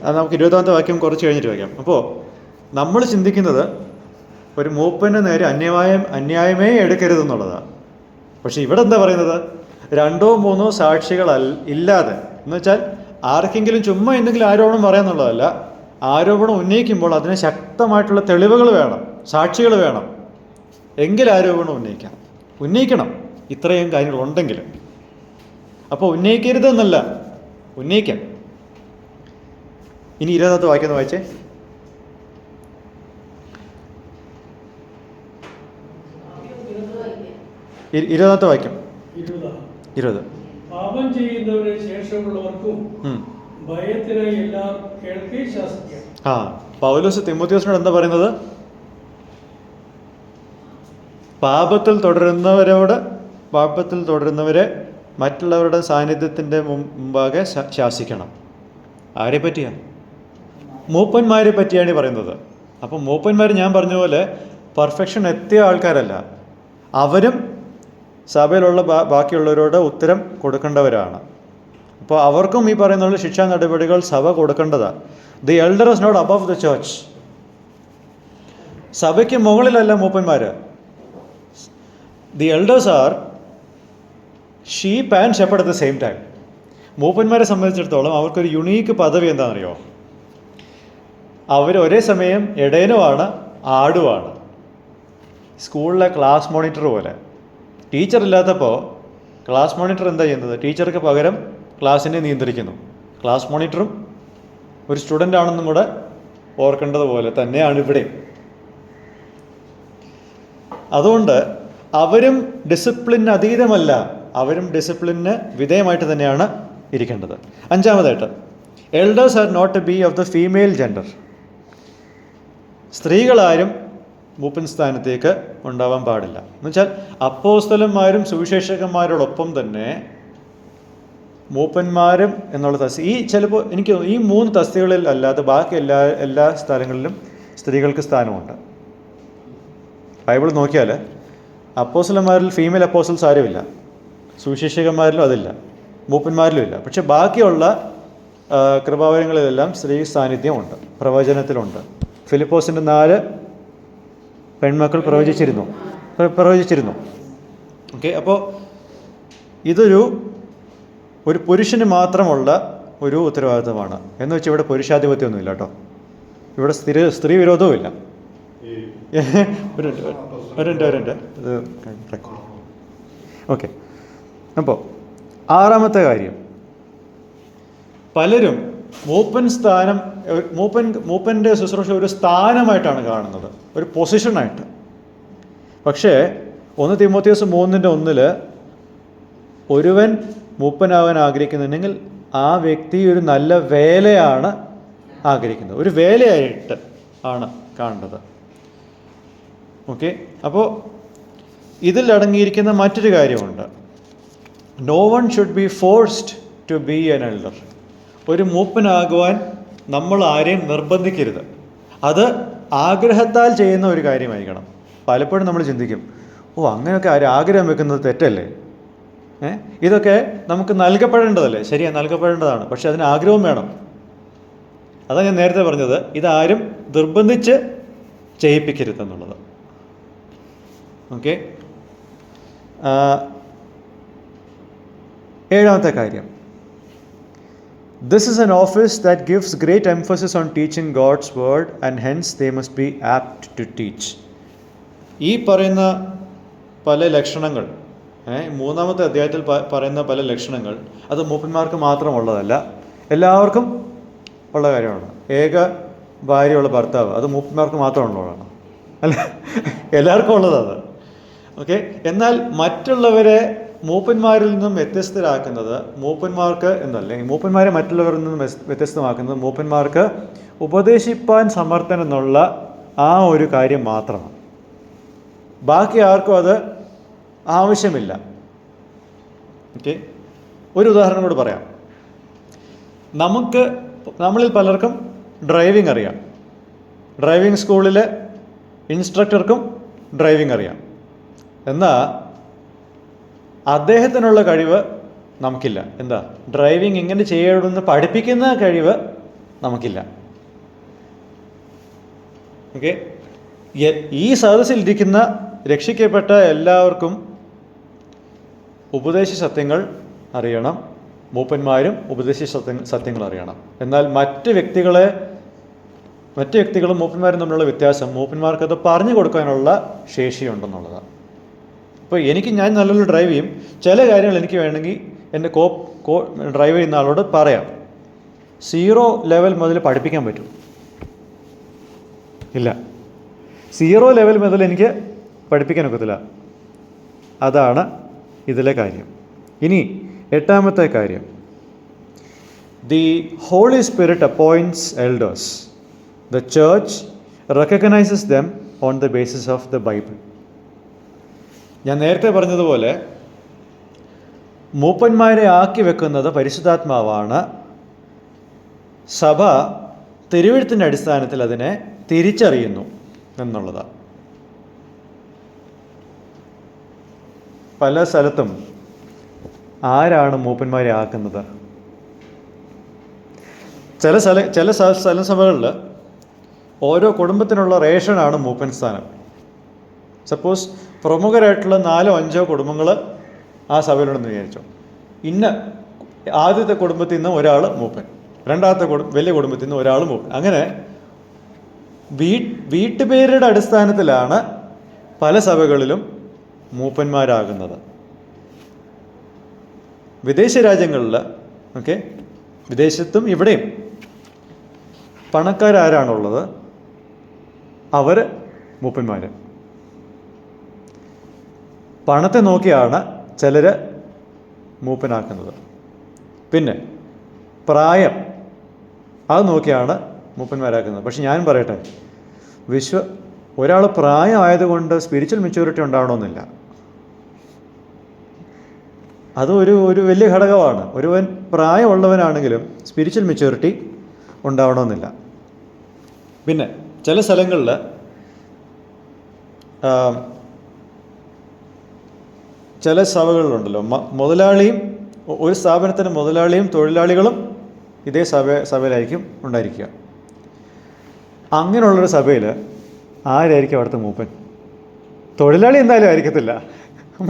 അത് നമുക്ക് 20-ാമത്തെ വാക്യം കുറച്ച് കഴിഞ്ഞിട്ട് വായിക്കാം. അപ്പോൾ നമ്മൾ ചിന്തിക്കുന്നത് ഒരു മൂപ്പൻ്റെ നേരെ അന്യായമേ എടുക്കരുതെന്നുള്ളതാണ്. പക്ഷെ ഇവിടെ എന്താ പറയുന്നത്? 2-3 സാക്ഷികൾ ഇല്ലാതെ, എന്ന് വെച്ചാൽ ആർക്കെങ്കിലും ചുമ്മാ എന്തെങ്കിലും ആരോപണം പറയാന്നുള്ളതല്ല. ആരോപണം ഉന്നയിക്കുമ്പോൾ അതിന് ശക്തമായിട്ടുള്ള തെളിവുകൾ വേണം, സാക്ഷികൾ വേണം, എങ്കിൽ ആരോപണം ഉന്നയിക്കണം. ഇത്രയും കാര്യങ്ങൾ ഉണ്ടെങ്കിൽ. അപ്പോൾ ഉന്നയിക്കരുതെന്നല്ല, ഉന്നയിക്കാം. ഇനി 20-ാമത്തെ വാക്യം വായിച്ചേ. 20-ാമത്തെ വാക്യം 20.
പാപം ചെയ്യുന്നവരെ ശേഷമുള്ളവർക്കും ഭയത്തിനായി എല്ലാം കേൾക്കെ ശാസിക്കാം.
പൗലോസ് തിമോത്തിയോസിനോട് എന്താ പറയുന്നത്? പാപത്തിൽ തുടരുന്നവരെ മറ്റുള്ളവരുടെ സാന്നിധ്യത്തിൻ്റെ മുമ്പാകെ ശാസിക്കണം. ആരെ പറ്റിയാ? മൂപ്പന്മാരെ പറ്റിയാണ് പറയുന്നത്. അപ്പം മൂപ്പന്മാർ ഞാൻ പറഞ്ഞ പോലെ പെർഫെക്ഷൻ എത്തിയ ആൾക്കാരല്ല. അവരും സഭയിലുള്ള ബാക്കിയുള്ളവരോട് ഉത്തരം കൊടുക്കേണ്ടവരാണ്. അപ്പോൾ അവർക്കും ഈ പറയുന്ന ശിക്ഷാ നടപടികൾ സഭ കൊടുക്കേണ്ടതാണ്. The elder is not above the church. സഭയ്ക്ക് മുകളിലല്ല മൂപ്പന്മാർ. The elders are sheep and shepherd at the same time. മൂപ്പന്മാരെ സംബന്ധിച്ചിടത്തോളം അവർക്കൊരു യുണീക്ക് പദവി എന്താണെന്നറിയോ? അവർ ഒരേ സമയം ഇടയനുമാണ് ആടുമാണ്. സ്കൂളിലെ ക്ലാസ് മോണിറ്റർ പോലെ. ടീച്ചർ ഇല്ലാത്തപ്പോൾ ക്ലാസ് മോണിറ്റർ എന്താ ചെയ്യുന്നത്? ടീച്ചർക്ക് പകരം ക്ലാസ്സിനെ നിയന്ത്രിക്കുന്നു. ക്ലാസ് മോണിറ്ററും ഒരു സ്റ്റുഡൻ്റ് ആണെന്നും കൂടെ ഓർക്കേണ്ടതുപോലെ തന്നെയാണ് ഇവിടെ. അതുകൊണ്ട് അവരും ഡിസിപ്ലിന് അതീതമല്ല, അവരും ഡിസിപ്ലിന് വിധേയമായിട്ട് തന്നെയാണ് ഇരിക്കേണ്ടത്. അഞ്ചാമതായിട്ട്, elders are not to be of the female gender. സ്ത്രീകളാരും മൂപ്പൻ സ്ഥാനത്തേക്ക് ഉണ്ടാവാൻ പാടില്ല. എന്നുവെച്ചാൽ അപ്പോസ്തലന്മാരും സുവിശേഷകന്മാരോടൊപ്പം തന്നെ മൂപ്പന്മാരും എന്നുള്ള ഈ ചിലപ്പോൾ എനിക്ക് ഈ 3 തസ്തികളിൽ അല്ലാതെ ബാക്കി എല്ലാ സ്ഥലങ്ങളിലും സ്ത്രീകൾക്ക് സ്ഥാനമുണ്ട്. ബൈബിൾ നോക്കിയാൽ അപ്പോസ്തലന്മാരിൽ ഫീമെയിൽ അപ്പോസ്റ്റൽസ് ആരുമില്ല, സുവിശേഷകന്മാരിലും അതില്ല, മൂപ്പന്മാരിലും ഇല്ല. പക്ഷെ ബാക്കിയുള്ള കൃപാവരങ്ങളിലെല്ലാം സ്ത്രീ സാന്നിധ്യമുണ്ട്. പ്രവചനത്തിലുണ്ട്. ഫിലിപ്പോസിൻ്റെ 4 പെൺമക്കൾ പ്രവചിച്ചിരുന്നു. ഓക്കെ, അപ്പോൾ ഇതൊരു പുരുഷന് മാത്രമുള്ള ഒരു ഉത്തരവാദിത്തമാണ്. എന്ന് വെച്ചാൽ ഇവിടെ പുരുഷാധിപത്യമൊന്നുമില്ല കേട്ടോ. ഇവിടെ സ്ത്രീ വിരോധവും ഇല്ല. ഒരു ഓക്കെ. അപ്പോൾ 6-ാമത്തെ കാര്യം, പലരും മൂപ്പൻ്റെ ശുശ്രൂഷ ഒരു സ്ഥാനമായിട്ടാണ് കാണുന്നത്, ഒരു പൊസിഷനായിട്ട്. പക്ഷേ 1 തീമോഥെയോസ് 3:1 ഒരുവൻ മൂപ്പനാവാൻ ആഗ്രഹിക്കുന്നുണ്ടെങ്കിൽ ആ വ്യക്തി ഒരു നല്ല വേലയാണ് ആഗ്രഹിക്കുന്നത്, ഒരു വേലയായിട്ട് ആണ് കാണേണ്ടത്. ഓക്കെ, അപ്പോൾ ഇതിൽ അടങ്ങിയിരിക്കുന്ന മറ്റൊരു കാര്യമുണ്ട്. No one should be forced to be an elder. ഒരു മൂപ്പനാകുവാൻ നമ്മൾ ആരെയും നിർബന്ധിക്കരുത്. അത് ആഗ്രഹത്താൽ ചെയ്യുന്ന ഒരു കാര്യമായിരിക്കണം. പലപ്പോഴും നമ്മൾ ചിന്തിക്കും, അങ്ങനെയൊക്കെ ആഗ്രഹം വെക്കുന്നത് തെറ്റല്ലേ? ഇതൊക്കെ നമുക്ക് നൽകപ്പെടേണ്ടതല്ലേ? ശരിയാണ്, നൽകപ്പെടേണ്ടതാണ്. പക്ഷെ അതിന് ആഗ്രഹവും വേണം. അതാണ് ഞാൻ നേരത്തെ പറഞ്ഞത്, ഇതാരും നിർബന്ധിച്ച് ചെയ്യിപ്പിക്കരുതെന്നുള്ളത്. ഓക്കെ. 7-ാമത്തെ കാര്യം, this is an office that gives great emphasis on teaching God's word and hence they must be apt to teach. ഈ പറയുന്ന പല ലക്ഷണങ്ങൾ, 3-ാമത്തെ അധ്യായത്തിൽ പറയുന്ന പല ലക്ഷണങ്ങൾ അത് മൂപ്പന്മാർക്ക് മാത്രമുള്ളതല്ല, എല്ലാവർക്കും ഉള്ള കാര്യമാണ്. ഏക ഭാര്യയുള്ള ഭർത്താവ് അത് മൂപ്പന്മാർക്ക് മാത്രമുള്ളതാണ്, അല്ല, എല്ലാവർക്കും ഉള്ളതാണ്. ഓക്കെ. എന്നാൽ മറ്റുള്ളവരെ മൂപ്പന്മാരിൽ നിന്നും വ്യത്യസ്തരാക്കുന്നത് മൂപ്പന്മാർക്ക് എന്നല്ലെങ്കിൽ മൂപ്പന്മാരെ മറ്റുള്ളവരിൽ നിന്നും വ്യത്യസ്തമാക്കുന്നത് മൂപ്പന്മാർക്ക് ഉപദേശിപ്പാൻ സമർത്ഥൻ എന്നുള്ള ആ ഒരു കാര്യം മാത്രമാണ്. ബാക്കി ആർക്കും അത് ആവശ്യമില്ല. ഓക്കെ. ഒരു ഉദാഹരണം കൂടി പറയാം. നമ്മളിൽ പലർക്കും ഡ്രൈവിംഗ് അറിയാം. ഡ്രൈവിംഗ് സ്കൂളിലെ ഇൻസ്ട്രക്ടർക്കും ഡ്രൈവിംഗ് അറിയാം. എന്നാൽ അദ്ദേഹത്തിനുള്ള കഴിവ് നമുക്കില്ല. എന്താ? ഡ്രൈവിംഗ് എങ്ങനെ ചെയ്യണമെന്ന് പഠിപ്പിക്കുന്ന കഴിവ് നമുക്കില്ല. ഓക്കെ. ഈ സദസ്സിലിരിക്കുന്ന രക്ഷിക്കപ്പെട്ട എല്ലാവർക്കും ഉപദേശ സത്യങ്ങൾ അറിയണം, മൂപ്പന്മാരും ഉപദേശ സത്യങ്ങൾ അറിയണം. എന്നാൽ മറ്റ് വ്യക്തികളും മൂപ്പന്മാരും തമ്മിലുള്ള വ്യത്യാസം, മൂപ്പന്മാർക്കത് പറഞ്ഞു കൊടുക്കാനുള്ള ശേഷിയുണ്ടെന്നുള്ളതാണ്. ഇപ്പോൾ ഞാൻ നല്ലൊരു ഡ്രൈവ് ചെയ്യും, ചില കാര്യങ്ങൾ എനിക്ക് വേണമെങ്കിൽ എൻ്റെ ഡ്രൈവ് ചെയ്യുന്ന ആളോട് പറയാം. 0 ലെവൽ മുതൽ പഠിപ്പിക്കാൻ പറ്റും? ഇല്ല. 0 ലെവൽ മുതൽ എനിക്ക് പഠിപ്പിക്കാൻ ഒക്കത്തില്ല. അതാണ് ഇതിലെ കാര്യം. ഇനി 8-ാമത്തെ കാര്യം, the Holy Spirit appoints elders. The church recognises them on the basis of the Bible. ഞാൻ നേരത്തെ പറഞ്ഞതുപോലെ മൂപ്പന്മാരെ ആക്കി വെക്കുന്നത് പരിശുദ്ധാത്മാവാണ്. സഭ തിരുവെഴുത്തിൻ്റെ അടിസ്ഥാനത്തിൽ അതിനെ തിരിച്ചറിയുന്നു എന്നുള്ളതാണ്. പല സ്ഥലത്തും ആരാണ് മൂപ്പന്മാരെ ആക്കുന്നത്? ചില സ്ഥലസഭകളിൽ ഓരോ കുടുംബത്തിനുള്ള റേഷനാണ് മൂപ്പൻ സ്ഥാനം. സപ്പോസ് പ്രമുഖരായിട്ടുള്ള 4-5 കുടുംബങ്ങൾ ആ സഭയിലുണ്ടെന്ന് വിചാരിച്ചോ. ആദ്യത്തെ കുടുംബത്തിൽ നിന്ന് ഒരാൾ മൂപ്പൻ, രണ്ടാമത്തെ വലിയ കുടുംബത്തിൽ നിന്ന് ഒരാൾ മൂപ്പൻ. അങ്ങനെ വീട്ടുപേരുടെ അടിസ്ഥാനത്തിലാണ് പല സഭകളിലും മൂപ്പന്മാരാകുന്നത്. വിദേശ രാജ്യങ്ങളിൽ വിദേശത്തും ഇവിടെയും പണക്കാരാരാണുള്ളത്? അവർ മൂപ്പന്മാർ. പണത്തെ നോക്കിയാണ് ചിലർ മൂപ്പനാക്കുന്നത്. പിന്നെ പ്രായം, അത് നോക്കിയാണ് മൂപ്പന്മാരാക്കുന്നത്. പക്ഷെ ഞാൻ പറയട്ടെ, ഒരാൾ പ്രായമായതുകൊണ്ട് സ്പിരിച്വൽ മെച്യൂരിറ്റി ഉണ്ടാവണമെന്നില്ല. അത് ഒരു വലിയ ഘടകമാണ്. ഒരുവൻ പ്രായമുള്ളവനാണെങ്കിലും സ്പിരിച്വൽ മെച്യൂരിറ്റി ഉണ്ടാവണമെന്നില്ല. പിന്നെ ചില സ്ഥലങ്ങളിൽ ചില സഭകളിലുണ്ടല്ലോ, മുതലാളിയും ഒരു സ്ഥാപനത്തിൻ്റെ മുതലാളിയും തൊഴിലാളികളും ഇതേ സഭയിലായിരിക്കും ഉണ്ടായിരിക്കുക. അങ്ങനെയുള്ളൊരു സഭയിൽ ആരായിരിക്കും അവിടുത്തെ മൂപ്പൻ? തൊഴിലാളി എന്തായാലും ആയിരിക്കത്തില്ല,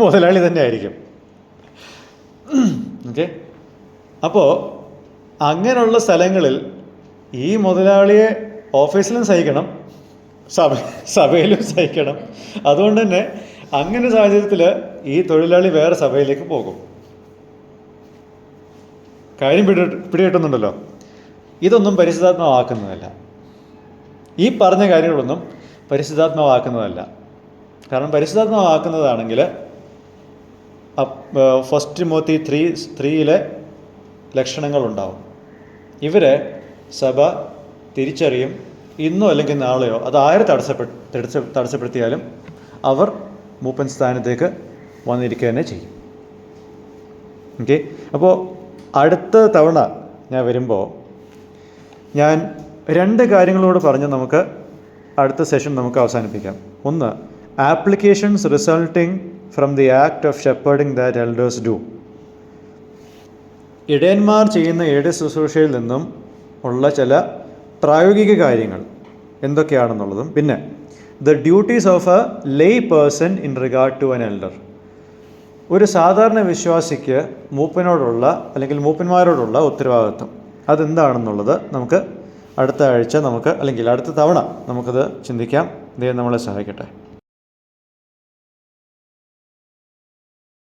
മുതലാളി തന്നെ ആയിരിക്കും. അപ്പോൾ അങ്ങനെയുള്ള സ്ഥലങ്ങളിൽ ഈ മുതലാളിയെ ഓഫീസിലും സഹിക്കണം, സഭയിലും സഹിക്കണം. അതുകൊണ്ട് തന്നെ അങ്ങനെ സാഹചര്യത്തിൽ ഈ തൊഴിലാളി വേറെ സഭയിലേക്ക് പോകും. കാര്യം പിടികിട്ടുന്നുണ്ടല്ലോ. ഇതൊന്നും പരിശുദ്ധാത്മാവാക്കുന്നതല്ല. ഈ പറഞ്ഞ കാര്യങ്ങളൊന്നും പരിശുദ്ധാത്മാവാക്കുന്നതല്ല. കാരണം പരിശുദ്ധാത്മാവാക്കുന്നതാണെങ്കിൽ 1 തിമോത്തി 3:3 ലക്ഷണങ്ങളുണ്ടാവും. ഇവരെ സഭ തിരിച്ചറിയും. ഇന്നോ അല്ലെങ്കിൽ നാളെയോ അത് ആരെ തടസ്സപ്പെടുത്തിയാലും അവർ മൂപ്പൻ സ്ഥാനത്തേക്ക് വന്നിരിക്കുക തന്നെ ചെയ്യും. അപ്പോൾ അടുത്ത തവണ ഞാൻ വരുമ്പോൾ ഞാൻ 2 കാര്യങ്ങളോട് പറഞ്ഞ് നമുക്ക് അടുത്ത സെഷൻ നമുക്ക് അവസാനിപ്പിക്കാം. ഒന്ന്, applications resulting from the act of shepherding that elders do. ഇടയന്മാർ ചെയ്യുന്ന ശുശ്രൂഷയിൽ നിന്നും ഉള്ള ചില പ്രായോഗിക കാര്യങ്ങൾ എന്തൊക്കെയാണെന്നുള്ളതും, പിന്നെ the duties of a lay person in regard to an elder. ഒരു സാധാരണ വിശ്വാസിക്ക് മൂപ്പനോടുള്ള അല്ലെങ്കിൽ മൂപ്പന്മാരോടുള്ള ഉത്തരവാദിത്വം അതെന്താണെന്നുള്ളത് നമുക്ക് അടുത്ത ആഴ്ച അല്ലെങ്കിൽ അടുത്ത തവണ നമുക്കത് ചിന്തിക്കാം. ദൈവം നമ്മളെ സഹായിക്കട്ടെ.